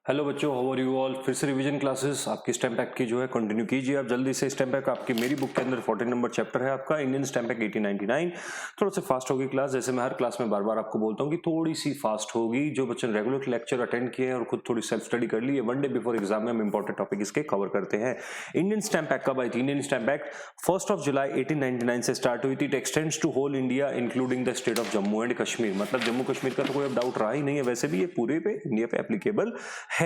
Hello बच्चों, how are you all. फिर से रिवीजन क्लासेस आपकी स्टैम्प एक्ट की जो है कंटिन्यू कीजिए आप जल्दी से। स्टैम्प एक्ट आपकी मेरी बुक के अंदर 14 नंबर चैप्टर है आपका इंडियन स्टैम्प एक्ट 1899। थोड़ा सा फास्ट होगी क्लास, जैसे मैं हर क्लास में बार बार आपको बोलता हूँ कि थोड़ी सी फास्ट होगी। जो बच्चों ने रेगुलर लेक्चर अटेंड किए हैं और खुद थोड़ी सेल्फ स्टडी कर ली है, वन डे बिफोर एग्जाम में हम इंपॉर्टेंट टॉपिक इसके कवर करते हैं। इंडियन स्टैम्प एक्ट कब आई थी? इंडियन स्टैम्प एक्ट 1 जुलाई 1899 से स्टार्ट हुई थी। It extends to whole India including the state of Jammu and Kashmir. मतलब जम्मू कश्मीर का तो कोई अब डाउट रहा ही नहीं है, वैसे भी ये पूरे पे इंडिया पे एप्लीकेबल है।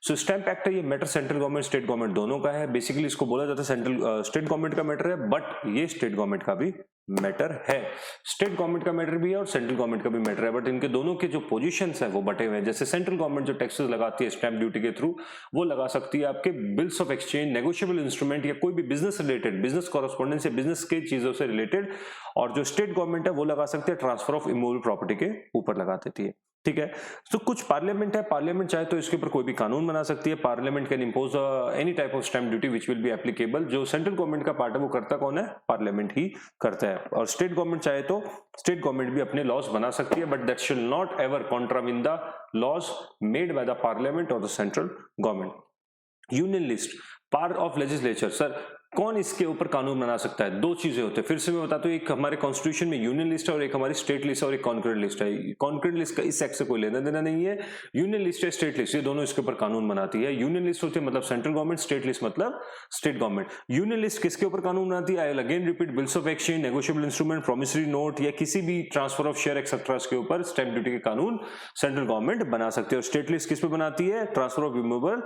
सो स्टैम्प एक्ट है, ये matter central government state government दोनों का है। बेसिकली इसको बोला जाता है सेंट्रल स्टेट गवर्नमेंट का मैटर है, बट ये स्टेट गवर्नमेंट का भी मैटर है। स्टेट गवर्नमेंट का मैटर भी है और सेंट्रल गवर्नमेंट का भी मैटर है, बट इनके दोनों के जो पोजीशंस है वो बटे हुए हैं। जैसे सेंट्रल गवर्नमेंट जो टैक्सेस लगाती है स्टैम्प ड्यूटी के थ्रू, वो लगा सकती है आपके bills of exchange, negotiable instrument या कोई भी बिजनेस रिलेटेड, बिजनेस कॉरेस्पॉन्डेंस या बिजनेस के चीजों से रिलेटेड। और जो स्टेट गवर्नमेंट है वो लगा सकती है ट्रांसफर ऑफ इमूवेबल प्रॉपर्टी के ऊपर लगा देती है। ठीक है, तो कुछ पार्लियामेंट है, पार्लियामेंट चाहे तो इसके ऊपर कोई भी कानून बना सकती है। Parliament can impose any type of stamp duty which will be applicable. जो सेंट्रल गवर्नमेंट का पार्ट है वो करता कौन है? पार्लियामेंट ही करता है। और स्टेट गवर्नमेंट चाहे तो स्टेट गवर्नमेंट भी अपने लॉज बना सकती है, but that shall not ever contravene the laws made by the parliament और the central government. Union list, power of legislature. Sir कौन इसके ऊपर कानून बना सकता है? दो चीजें होती है, फिर से मैं बताता हूँ। एक हमारे कॉन्स्टिट्यूशन में यूनियन लिस्ट है और एक हमारी स्टेट लिस्ट है और एक कॉन्करेंट लिस्ट है। कॉन्करेंट लिस्ट का इस एक्ट से कोई लेना देना नहीं है। यूनियन लिस्ट है, स्टेट लिस्ट, ये दोनों इसके ऊपर कानून बनाती है। यूनियन लिस्ट होती है मतलब सेंट्रल गवर्नमेंट, स्टेट लिस्ट मतलब स्टेट गवर्नमेंट। यूनियन लिस्ट किसके ऊपर कानून बनाती है? I will again repeat, bills of exchange, negotiable instrument, promissory note या किसी भी ट्रांसफर ऑफ शेयर एक्सेट्रा के ऊपर स्टैम्प ड्यूटी के कानून सेंट्रल गवर्नमेंट बना सकती है। और स्टेट लिस्ट किस पे बनाती है? Transfer of immovable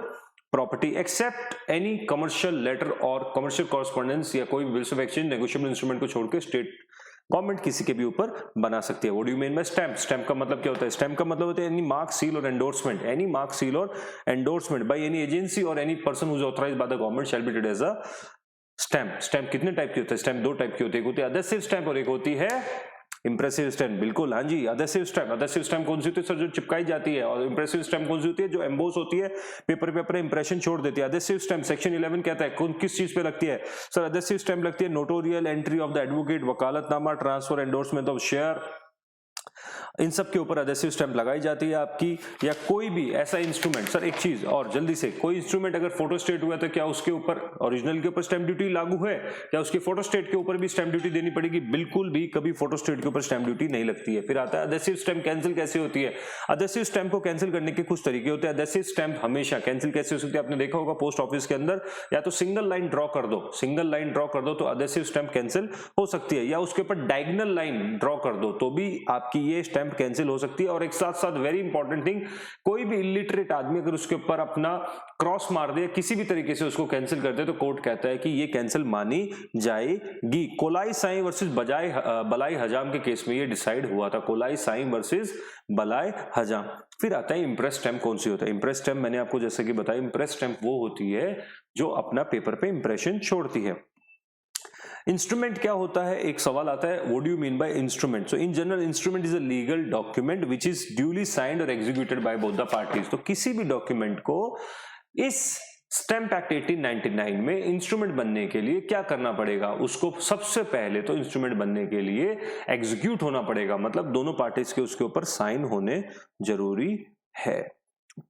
property except any commercial letter और कमर्शियल कॉरेस्पॉन्डेंस या कोई bills of exchange, negotiable instrument को छोड़ के स्टेट गवर्नमेंट किसी के भी ऊपर बना सकती है। What do you mean bye stamp? Stamp का मतलब क्या होता है? स्टैम्प का मतलब होता है एनी मार्क, सील और एंडोर्समेंट, एनी मार्क, सील और एंडोर्समेंट बाय एनी एजेंसी और any person who is authorised by the government shall be treated as a stamp. Stamp कितने टाइप की होते हैं? स्टैम्प दो टाइप की होती है, एक होती है अधेसिव स्टैम्प और एक होती है इंप्रेसिव स्टैम्प। बिल्कुल, हाँ जी, अधेसिव स्टैम्प। अधेसिव स्टैम्प कौन सी होती है सर? जो चिपकाई जाती है। और इंप्रेसिव स्टैम्प कौन सी होती है? जो एम्बोस होती है, पेपर पे अपना इंप्रेशन छोड़ देती है। अधेसिव स्टैम्प सेक्शन 11 कहता है कौन किस चीज पे लगती है? सर अधेसिव स्टैम्प लगती है notarial entry of the advocate, vakalatnama, transfer, endorsement of share, इन सब के ऊपर अधेसिव स्टैम्प लगाई जाती है आपकी। या कोई भी ऐसा इंस्ट्रूमेंट, सर एक चीज और जल्दी से, कोई इंस्ट्रूमेंट अगर फोटोस्टेट हुआ तो क्या उसके ऊपर ओरिजिनल के ऊपर स्टैम्प ड्यूटी लागू है? क्या उसकी फोटोस्टेट के ऊपर भी स्टैम्प ड्यूटी देनी पड़ेगी? बिल्कुल भी कभी फोटोस्टेट के ऊपर स्टैम्प ड्यूटी नहीं लगती है। फिर आता है अधेसिव स्टैम्प कैंसिल कैसे होती है? अधेसिव स्टैम्प को कैंसिल करने के कुछ तरीके होते हैं। अधेसिव स्टैम्प हमेशा कैंसिल कैसे हो सकती है? आपने देखा होगा पोस्ट ऑफिस के अंदर, या तो सिंगल लाइन ड्रॉ कर दो, सिंगल लाइन ड्रॉ कर दो तो अधेसिव स्टैम्प कैंसिल हो सकती है, या उसके ऊपर डायगोनल लाइन ड्रॉ कर दो तो भी आपकी ये स्टैम्प कैंसिल हो सकती है। और एक साथ साथ वेरी इंपॉर्टेंट थिंग, कोई भी इलिटरेट आदमी अगर उसके ऊपर अपना क्रॉस मार दे, किसी भी तरीके से उसको कैंसिल कर दे, तो कोर्ट कहता है कि ये कैंसिल मानी जाएगी। कोलाई साई वर्सेस बलाई हजाम के केस में ये डिसाइड हुआ था, कोलाई साई वर्सेस बलाई हजाम। फिर आता है इंप्रेस स्टैम्प। कौन सी होता है इंप्रेस स्टैम्प? मैंने आपको जैसे कि बताया, इंप्रेस स्टैम्प वो होती है जो अपना पेपर पे इंप्रेशन छोड़ती है। इंस्ट्रूमेंट क्या होता है? एक सवाल आता है, what do you mean by instrument? So in general instrument is a legal document which is duly signed और executed by both the parties. तो किसी भी डॉक्यूमेंट को इस स्टैम्प एक्ट 1899 में इंस्ट्रूमेंट बनने के लिए क्या करना पड़ेगा? उसको सबसे पहले तो इंस्ट्रूमेंट बनने के लिए एग्जीक्यूट होना पड़ेगा, मतलब दोनों पार्टीज के उसके ऊपर साइन होने जरूरी है।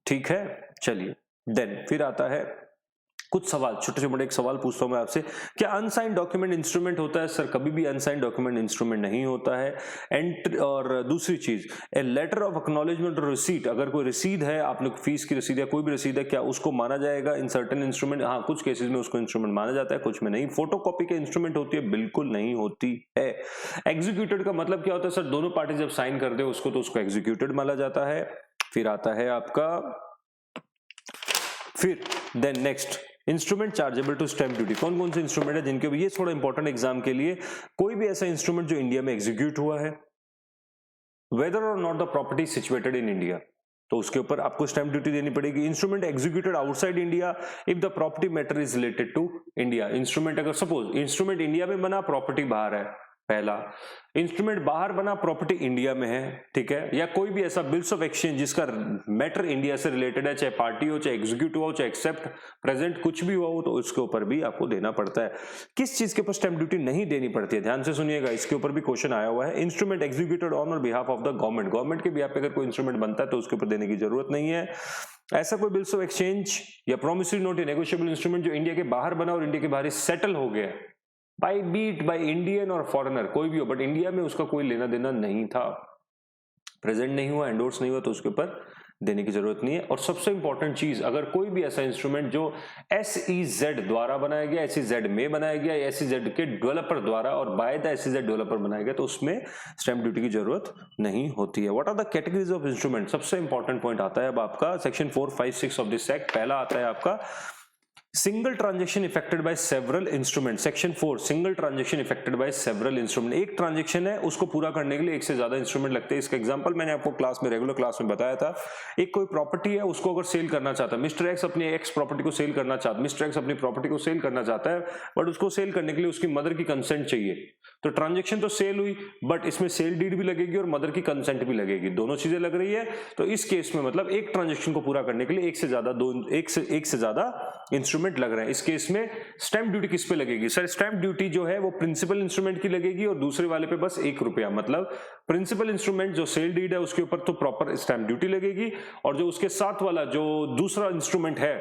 ठीक है, चलिए देन फिर आता है कुछ सवाल, छोटे मोटे एक सवाल पूछता हूं मैं आपसे, क्या अनसाइंड डॉक्यूमेंट इंस्ट्रूमेंट होता है? सर कभी भी अनसाइंड डॉक्यूमेंट इंस्ट्रूमेंट नहीं होता है। एंट्री, और दूसरी चीज, ए लेटर ऑफ एक्नॉलेजमेंट और रिसीट, अगर कोई रसीद है, आपने फीस की रसीद या कोई भी रसीद है, क्या उसको माना जाएगा इन सर्टेन इंस्ट्रूमेंट? हाँ, कुछ केसेस में उसको इंस्ट्रूमेंट माना जाता है, कुछ में नहीं। फोटोकॉपी के इंस्ट्रूमेंट होती है? बिल्कुल नहीं होती है। एग्जीक्यूटेड का मतलब क्या होता है? सर दोनों पार्टी जब साइन कर दे उसको तो उसको एग्जीक्यूटेड माना जाता है। फिर आता है आपका, फिर then next, instrument chargeable to stamp duty. कौन कौन से इंस्ट्रूमेंट है जिनके, ये थोड़ा इंपॉर्टेंट एग्जाम के लिए, कोई भी ऐसा इंस्ट्रूमेंट जो इंडिया में एग्जीक्यूट हुआ है, वेदर और not the property situated in India, तो उसके ऊपर आपको स्टैम्प ड्यूटी देनी पड़ेगी। Instrument executed outside India if the property matter is related to India. Instrument अगर सपोज इंस्ट्रूमेंट इंडिया में बना, प्रॉपर्टी बाहर है, पहला। इंस्ट्रूमेंट बाहर बना, प्रॉपर्टी इंडिया में है, ठीक है। या कोई भी ऐसा बिल्स ऑफ एक्सचेंज जिसका मैटर इंडिया से रिलेटेड है, चाहे पार्टी हो, चाहे एग्जीक्यूटिव हो, चाहे एक्सेप्ट प्रेजेंट कुछ भी हुआ हो, तो उसके ऊपर भी आपको देना पड़ता है। किस चीज के ऊपर स्टैम्प ड्यूटी नहीं देनी पड़ती है? ध्यान से सुनिएगा, इसके ऊपर भी क्वेश्चन आया हुआ है। Instrument executed on behalf of the government, government के बिहाफ पे अगर कोई इंस्ट्रूमेंट बनता है तो उसके ऊपर देने की जरूरत नहीं है। ऐसा कोई बिल्स ऑफ एक्सचेंज या प्रोमिसरी नोट या नेगोशिएबल इंस्ट्रूमेंट जो इंडिया के बाहर बना और इंडिया के बाहर सेटल हो गया बाय बीट बाय इंडियन और फॉरेनर, कोई भी हो, बट इंडिया में उसका कोई लेना देना नहीं था, प्रेजेंट नहीं हुआ, एंडोर्स नहीं हुआ, तो उसके ऊपर देने की जरूरत नहीं है। और सबसे इंपॉर्टेंट चीज, अगर कोई भी ऐसा इंस्ट्रूमेंट जो SEZ द्वारा बनाया गया, SEZ में बनाया गया, SEZ के डेवलपर द्वारा और बाय द SEZ डेवलपर बनाया गया, तो उसमें स्टैंप ड्यूटी की जरूरत नहीं होती है। What are the categories of instrument? सबसे इंपॉर्टेंट पॉइंट आता है अब आपका सेक्शन 4, 5, 6 ऑफ दिस एक्ट। पहला आता है आपका single transaction affected by several instrument. Section 4, single transaction affected by several instrument. एक ट्रांजेक्शन है, उसको पूरा करने के लिए एक से ज्यादा इंस्ट्रूमेंट लगते हैं। इसका एग्जांपल मैंने आपको क्लास में, रेगुलर क्लास में बताया था। एक कोई प्रॉपर्टी है, उसको अगर सेल करना चाहता है, मिस्टर एक्स अपनी एक्स प्रॉपर्टी को सेल करना चाहता है, मिस्टर एक्स अपनी प्रॉपर्टी को सेल करना चाहता है, बट उसको सेल करने के लिए उसकी मदर की कंसेंट चाहिए। तो ट्रांजेक्शन तो सेल हुई, बट इसमें सेल डीड भी लगेगी और मदर की कंसेंट भी लगेगी, दोनों चीजें लग रही है। तो इस केस में मतलब एक ट्रांजेक्शन को पूरा करने के लिए एक से ज्यादा इंस्ट्रूमेंट लग रहे हैं। इस केस में स्टैंप ड्यूटी किस पे लगेगी? सर स्टैंप ड्यूटी जो है वो प्रिंसिपल इंस्ट्रूमेंट की लगेगी और दूसरे वाले पे बस ₹1। मतलब प्रिंसिपल इंस्ट्रूमेंट जो सेल डीड है उसके ऊपर तो प्रॉपर स्टैंप ड्यूटी लगेगी, और जो उसके साथ वाला जो दूसरा इंस्ट्रूमेंट है,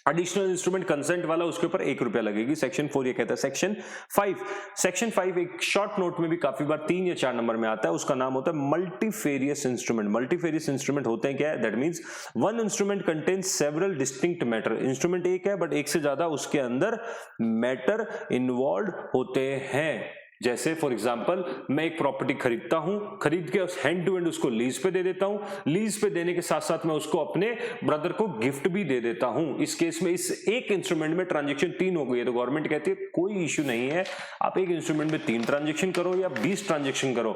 एडिशनल इंस्ट्रूमेंट कंसेंट वाला, उसके ऊपर ₹1 लगेगी। सेक्शन 4 ये कहता है। सेक्शन 5 एक शॉर्ट नोट में भी काफी बार 3 या 4 नंबर में आता है, उसका नाम होता है मल्टीफेरियस इंस्ट्रूमेंट। मल्टीफेरियस इंस्ट्रूमेंट होते हैं क्या है? That means one instrument contains several distinct matter. Instrument एक है बट एक से ज्यादा उसके अंदर मैटर इन्वॉल्व होते हैं। जैसे फॉर एग्जांपल मैं एक प्रॉपर्टी खरीदता हूं, खरीद के हैंड टू हैंड उसको लीज पे दे देता हूं, लीज पे देने के साथ साथ मैं उसको अपने ब्रदर को गिफ्ट भी दे देता हूं। इस केस में इस एक इंस्ट्रूमेंट में ट्रांजैक्शन 3 हो गई है, तो गवर्नमेंट कहती है कोई इश्यू नहीं है, आप एक इंस्ट्रूमेंट में 3 ट्रांजैक्शन करो या 20 ट्रांजैक्शन करो।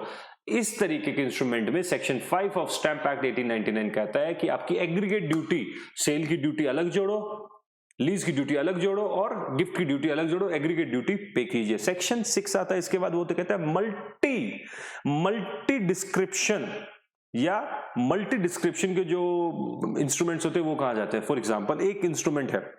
इस तरीके के इंस्ट्रूमेंट में सेक्शन 5 ऑफ स्टैंप एक्ट 1899 कहता है कि आपकी एग्रीगेट ड्यूटी, सेल की ड्यूटी अलग जोड़ो, लीज की ड्यूटी अलग जोड़ो और गिफ्ट की ड्यूटी अलग जोड़ो, एग्रीगेट ड्यूटी पे कीजिए। सेक्शन 6 आता है इसके बाद, वो तो कहता है मल्टी डिस्क्रिप्शन या मल्टी डिस्क्रिप्शन के जो इंस्ट्रूमेंट्स होते हैं वो कहा जाते हैं। फॉर एग्जांपल एक इंस्ट्रूमेंट है,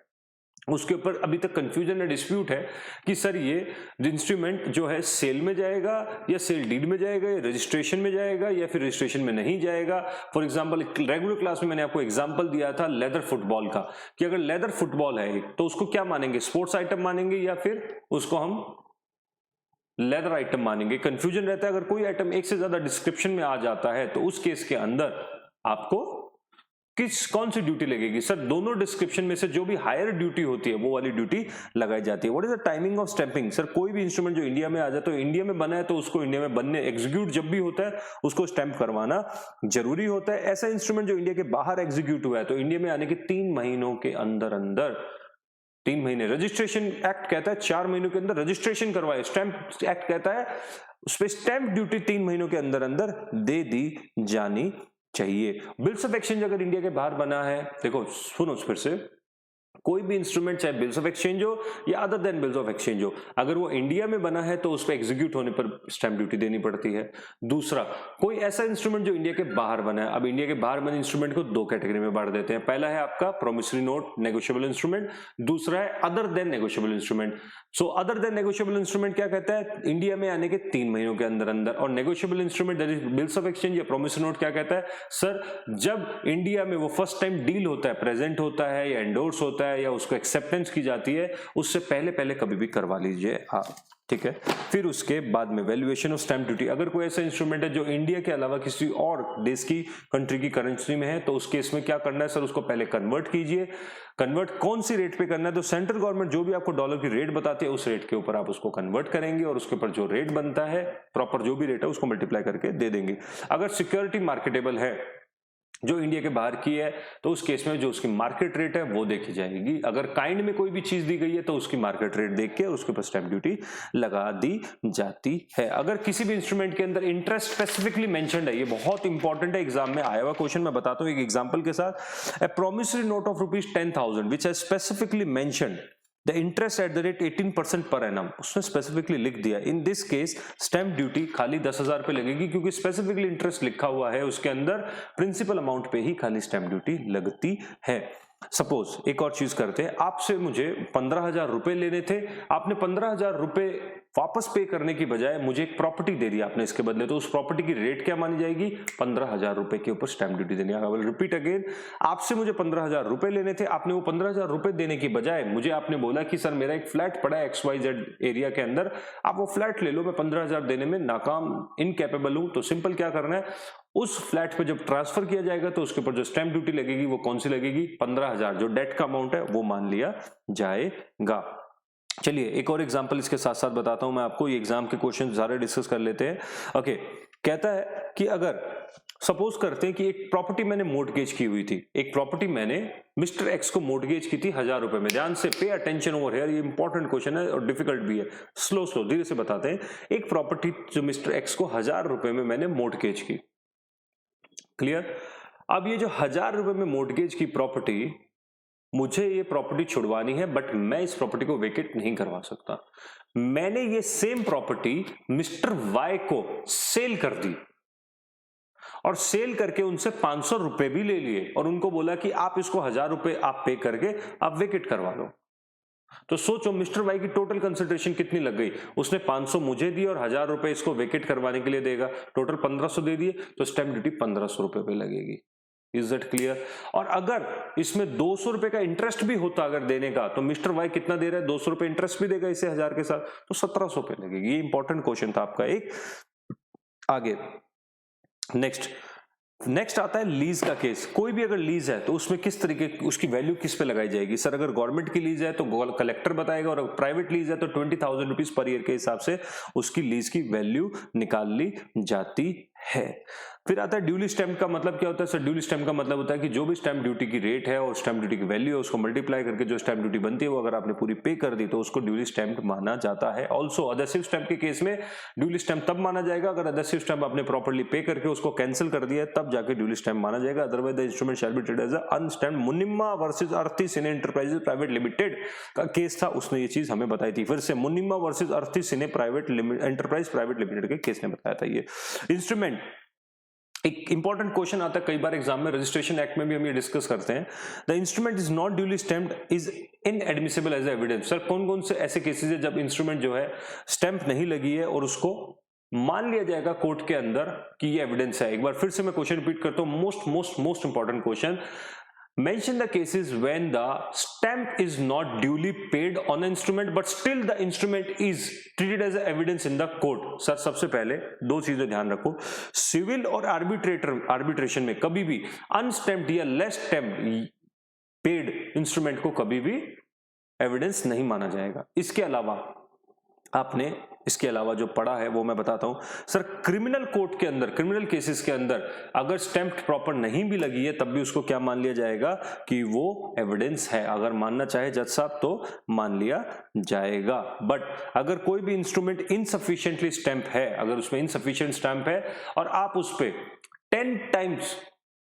उसके ऊपर अभी तक कंफ्यूजन या डिस्प्यूट है कि सर ये इंस्ट्रूमेंट जो है सेल में जाएगा या सेल डीड में जाएगा या रजिस्ट्रेशन में जाएगा या फिर रजिस्ट्रेशन में नहीं जाएगा। फॉर एग्जांपल रेगुलर क्लास में मैंने आपको एग्जांपल दिया था लेदर फुटबॉल का, कि अगर लेदर फुटबॉल है तो उसको क्या मानेंगे, स्पोर्ट्स आइटम मानेंगे या फिर उसको हम लेदर आइटम मानेंगे। कंफ्यूजन रहता है। अगर कोई आइटम एक से ज्यादा डिस्क्रिप्शन में आ जाता है तो उस केस के अंदर आपको कौन सी ड्यूटी लगेगी? सर दोनों डिस्क्रिप्शन में से जो भी हायर ड्यूटी होती है वो वाली ड्यूटी लगाई जाती है। What is the timing of stamping? Sir कोई भी इंस्ट्रूमेंट जो इंडिया में आ जाए, तो इंडिया में बना है तो उसको इंडिया में बनने, एग्जीक्यूट जब भी होता है उसको स्टैंप करवाना जरूरी होता है। ऐसा इंस्ट्रूमेंट जो इंडिया के बाहर एग्जीक्यूट हुआ है तो इंडिया में आने के 3 महीनों के अंदर 3 महीने, रजिस्ट्रेशन एक्ट कहता है 4 महीनों के अंदर रजिस्ट्रेशन करवाए, स्टैंप एक्ट कहता है उस पर स्टैंप ड्यूटी 3 महीनों के अंदर दे दी जानी चाहिए। बिल्स ऑफ एक्सचेंज अगर इंडिया के बाहर बना है, देखो सुनो फिर से, कोई भी इंस्ट्रूमेंट चाहे बिल्स ऑफ एक्सचेंज हो या other than bills of exchange हो, अगर वो इंडिया में बना है तो उस पर एग्जीक्यूट होने पर स्टैंप ड्यूटी देनी पड़ती है। दूसरा, कोई ऐसा इंस्ट्रूमेंट जो इंडिया के बाहर बना है, अब इंडिया के बाहर बने इंस्ट्रूमेंट को 2 कैटेगरी में बांट देते हैं। पहला है आपका प्रोमिसरी नोट नेगोशिएबल इंस्ट्रूमेंट, दूसरा है other than negotiable instrument. So other than negotiable instrument क्या कहता है? इंडिया में आने के 3 महीनों के अंदर। और negotiable instrument that is bills of exchange या प्रोमिसरी नोट क्या कहता है? सर जब इंडिया में वो फर्स्ट टाइम डील होता है, प्रेजेंट होता है या एंडोर्स होता है या उसको एक्सेप्टेंस की जाती है, उससे पहले कभी भी करवा लीजिए आप, ठीक है। फिर उसके बाद में वैल्यूएशन ऑफ स्टैंप ड्यूटी, अगर कोई ऐसा इंस्ट्रूमेंट है जो इंडिया के अलावा किसी और देश की कंट्री की करेंसी में है तो उस केस में क्या करना है? सर उसको पहले कन्वर्ट कीजिए। कन्वर्ट कौन सी रेट पे करना है? तो सेंट्रल गवर्नमेंट जो भी आपको डॉलर की रेट बताती है उस रेट के ऊपर आप उसको कन्वर्ट करेंगे और उसके ऊपर जो रेट बनता है, प्रॉपर जो भी रेट है उसको मल्टीप्लाई करके दे देंगे। अगर सिक्योरिटी मार्केटेबल है जो इंडिया के बाहर की है तो उस केस में जो उसकी मार्केट रेट है वो देखी जाएगी। अगर काइंड में कोई भी चीज दी गई है तो उसकी मार्केट रेट देख के उसके ऊपर स्टैंप ड्यूटी लगा दी जाती है। अगर किसी भी इंस्ट्रूमेंट के अंदर इंटरेस्ट स्पेसिफिकली मेंशन्ड है, ये बहुत इंपॉर्टेंट है, एग्जाम में आया हुआ क्वेश्चन मैं बताता हूं एक एग्जांपल के साथ। A promissory note of ₹10,000 which has specifically mentioned the interest at the rate 18% per annum, उसने स्पेसिफिकली लिख दिया। In this case stamp duty खाली 10,000 पे लगेगी क्योंकि स्पेसिफिकली इंटरेस्ट लिखा हुआ है उसके अंदर, प्रिंसिपल अमाउंट पे ही खाली स्टैंप ड्यूटी लगती है। सपोज एक और चीज करते हैं, आपसे मुझे 15,000 रुपए लेने थे, आपने 15,000 रुपए वापस पे करने की बजाय मुझे एक प्रॉपर्टी दे दी आपने इसके बदले, तो उस प्रॉपर्टी की रेट क्या मानी जाएगी? 15,000 रुपए के ऊपर स्टैंप ड्यूटी देनी है। रिपीट अगेन, आपसे मुझे 15,000 रुपए लेने थे, आपने वो 15,000 रुपए देने की बजाय मुझे आपने बोला कि सर मेरा एक फ्लैट पड़ा है XYZ एरिया के अंदर, आप वो फ्लैट ले लो, मैं 15,000 देने में नाकाम इनकेपेबल हूं। तो सिंपल क्या करना है, उस फ्लैट पे जब ट्रांसफर किया जाएगा तो उसके ऊपर जो स्टैंप ड्यूटी लगेगी वो कौन सी लगेगी? 15,000, जो डेट का अमाउंट है वो मान लिया जाएगा। चलिए एक और एग्जांपल इसके साथ साथ बताता हूं मैं आपको, ये एग्जाम के क्वेश्चन सारे डिस्कस कर लेते हैं। ओके, कहता है कि अगर सपोज करते हैं कि एक प्रॉपर्टी मैंने मोर्टगेज की हुई थी, एक प्रॉपर्टी मैंने मिस्टर एक्स को मोर्टगेज की थी 1000 रुपए में। ध्यान से पे अटेंशन ओवर हियर, ये इंपॉर्टेंट क्वेश्चन है और डिफिकल्ट भी है। स्लो धीरे से बताते हैं। एक प्रॉपर्टी जो मिस्टर एक्स को 1000 रुपए में मैंने मोर्टगेज की, क्लियर। अब ये जो 1000 रुपए में मोर्टगेज की प्रॉपर्टी, मुझे ये प्रॉपर्टी छुड़वानी है, बट मैं इस प्रॉपर्टी को वेकेट नहीं करवा सकता। मैंने ये सेम प्रॉपर्टी मिस्टर वाई को सेल कर दी और सेल करके उनसे 500 रुपए भी ले लिए और उनको बोला कि आप इसको 1000 रुपए आप पे करके आप वेकेट करवा लो। तो सोचो मिस्टर वाई की टोटल कंसिडरेशन कितनी लग गई, उसने 500 मुझे दी और 1000 रुपए इसको वेकेट करवाने के लिए देगा, टोटल 1500 दे दिए, तो स्टैंप ड्यूटी 1500 रुपए पे लगेगी। Is that clear? और अगर इसमें 200 रुपए का इंटरेस्ट भी होता अगर देने का, तो मिस्टर वाई कितना दे रहा है? 200 रुपए इंटरेस्ट भी देगा इसे 1000 के साथ, तो 1700 पे लगेगी। ये इंपॉर्टेंट क्वेश्चन था आपका एक। आगे नेक्स्ट आता है लीज का केस। कोई भी अगर लीज है तो उसमें किस तरीके उसकी वैल्यू किस पे लगाई जाएगी? सर अगर गवर्नमेंट की लीज है तो कलेक्टर बताएगा, और अगर प्राइवेट लीज है तो 20,000 रुपीज पर ईयर के हिसाब से उसकी लीज की वैल्यू निकाल ली जाती है। फिर आता है ड्यूली स्टैम्प का मतलब क्या होता है? सर ड्यूली स्टैम्प का मतलब होता है कि जो भी स्टैम्प ड्यूटी की रेट है और स्टैम्प ड्यूटी की वैल्यू है उसको मल्टीप्लाई करके जो स्टैम्प ड्यूटी बनती है वो अगर आपने पूरी पे कर दी तो उसको ड्यूली स्टैम्प माना जाता है। ऑल्सो अडेसिव स्टैम्प के केस में ड्यूली स्टैम्प तब माना जाएगा अगर अडेसिव स्टैम्प आपने प्रॉपर्ली पे करके उसको कैंसिल कर दिया है, तब जाके ड्यूली स्टैम्प माना जाएगा। Otherwise the instrument shall be treated as unstamped. Munimma versus Arthi Cine Enterprises Private Limited का केस था, उसने ये चीज हमें बताई थी। फिर से मुनिम्मा वर्सेस अर्थी सिने प्राइवेट एंटरप्राइज प्राइवेट लिमिटेड के केस ने बताया था ये इंस्ट्रूमेंट। एक इंपॉर्टेंट क्वेश्चन आता है कई बार एग्जाम में, रजिस्ट्रेशन एक्ट में भी हम ये डिस्कस करते हैं। The instrument is not duly stamped is inadmissible as evidence. Sir कौन कौन से ऐसे केसेस है जब इंस्ट्रूमेंट जो है स्टैंप नहीं लगी है और उसको मान लिया जाएगा कोर्ट के अंदर कि ये एविडेंस है? एक बार फिर से मैं क्वेश्चन रिपीट करता हूं, most important question. Mention the cases when the stamp is not duly paid on an instrument but still the instrument is treated as evidence in the court। Sir सबसे पहले दो चीजें ध्यान रखो, सिविल और arbitration में कभी भी अनस्टैम्प्ड या लेस स्टैम्प्ड पेड इंस्ट्रूमेंट को कभी भी एविडेंस नहीं माना जाएगा। इसके अलावा जो पढ़ा है वो मैं बताता हूं। सर क्रिमिनल कोर्ट के अंदर, क्रिमिनल केसेस के अंदर अगर स्टैम्प प्रॉपर नहीं भी लगी है तब भी उसको क्या मान लिया जाएगा कि वो एविडेंस है। अगर मानना चाहे जज साहब तो मान लिया जाएगा। बट अगर कोई भी इंस्ट्रूमेंट इनसफिशिएंटली स्टैम्प है, अगर उसमें इनसफिशिएंट स्टैम्प है और आप उस पे 10 टाइम्स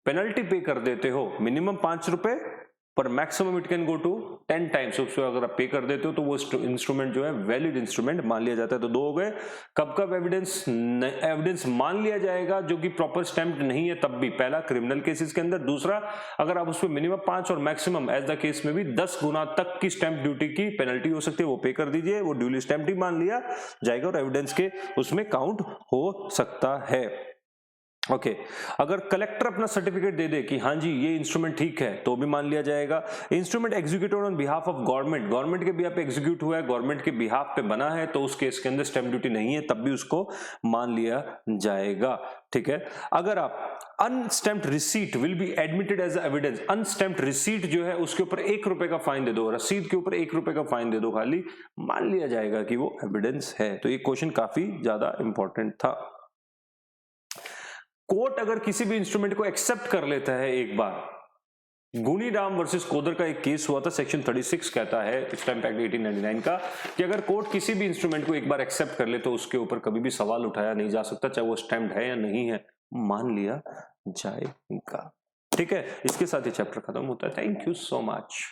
पेनल्टी पे कर देते हो, मिनिमम 5 रुपए पर maximum it can go to 10 times, उसको अगर आप पे कर देते हो तो वो इंस्ट्रूमेंट जो है वैलिड इंस्ट्रूमेंट मान लिया जाता है। तो दो हो गए। कब एविडेंस मान लिया जाएगा जो कि प्रॉपर स्टैम्प नहीं है तब भी, पहला क्रिमिनल केसेस के अंदर, दूसरा अगर आप उसमें मिनिमम 5 और मैक्सिमम एज द केस में भी 10 गुना तक की स्टैम्प ड्यूटी की पेनल्टी हो सकती है, वो पे कर दीजिए, वो ड्यूली स्टैम्प ही मान लिया जाएगा और एविडेंस के उसमें काउंट हो सकता है। ओके अगर कलेक्टर अपना सर्टिफिकेट दे दे कि हाँ जी ये इंस्ट्रूमेंट ठीक है तो भी मान लिया जाएगा। Instrument executed on behalf of government के बिहाफ पे एग्जीक्यूट हुआ है, गवर्नमेंट के बिहाफ पे बना है, तो उस केस के अंदर स्टैम्प ड्यूटी नहीं है तब भी उसको मान लिया जाएगा। ठीक है, अगर आप unstamped receipt will be admitted as evidence, unstamped receipt जो है उसके ऊपर 1 रुपए का फाइन दे दो, रसीद के ऊपर 1 रुपए का फाइन दे दो, खाली मान लिया जाएगा कि वो एविडेंस है। तो ये क्वेश्चन काफी ज्यादा इंपॉर्टेंट था। कोर्ट अगर किसी भी इंस्ट्रूमेंट को एक्सेप्ट कर लेता है, एक बार गुनीराम वर्सेस कोदर का एक केस हुआ था, सेक्शन 36 कहता है स्टैम्प एक्ट 1899 का कि अगर कोर्ट किसी भी इंस्ट्रूमेंट को एक बार एक्सेप्ट कर ले तो उसके ऊपर कभी भी सवाल उठाया नहीं जा सकता, चाहे वो स्टैम्प्ड है या नहीं है, मान लिया जाएगा। ठीक है, इसके साथ ये चैप्टर खत्म होता है। Thank you so much.